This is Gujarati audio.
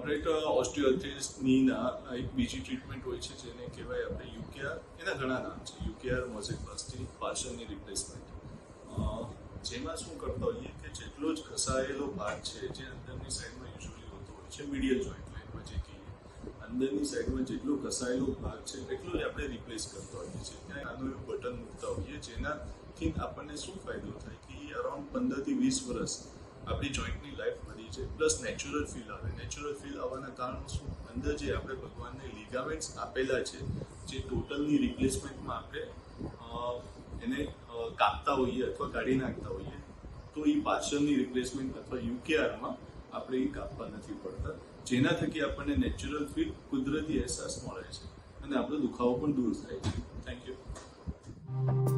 મોડરેટ ઓસ્ટિયોઆર્થ્રાઇટિસના એક બીજી ટ્રીટમેન્ટ હોય છે જેને કહેવાય આપણે યુકેઆર. એના ઘણા નામ છે, યુકેઆર, મોઝેક્ટોપ્લાસ્ટી, પાર્શિયલની રિપ્લેસમેન્ટ. જેમાં શું કરતા હોઈએ કે જેટલો જ ઘસાયેલો ભાગ છે જે અંદરની સાઈડમાં યુઝ્યુઅલી હોતો હોય છે, મીડિયલ જોઈન્ટ લાઇનમાં જે કહીએ, અંદરની સાઈડમાં જેટલો ઘસાયેલો ભાગ છે એટલો જ આપણે રિપ્લેસ કરતા હોઈએ છીએ. ત્યાં નાનું એવું બટન મૂકતા હોઈએ જેનાથી આપણને શું ફાયદો થાય કે અરાઉન્ડ 15 થી 20 વર્ષ આપણી જોઈન્ટની લાઈફ વધી છે, પ્લસ નેચરલ ફીલ આવે. નેચરલ ફીલ આવવાના કારણો શું, અંદર જે આપણે ભગવાનને લિગામેન્ટ્સ આપેલા છે જે ટોટલની રિપ્લેસમેન્ટમાં આપણે એને કાપતા હોઈએ અથવા કાઢી નાખતા હોઈએ, તો એ પાર્શિયલની રિપ્લેસમેન્ટ અથવા યુકેઆરમાં આપણે એ કાપવા નથી પડતા, જેના થકી આપણને નેચરલ ફીલ, કુદરતી અહેસાસ મળે છે અને આપણો દુખાવો પણ દૂર થાય છે. Thank you.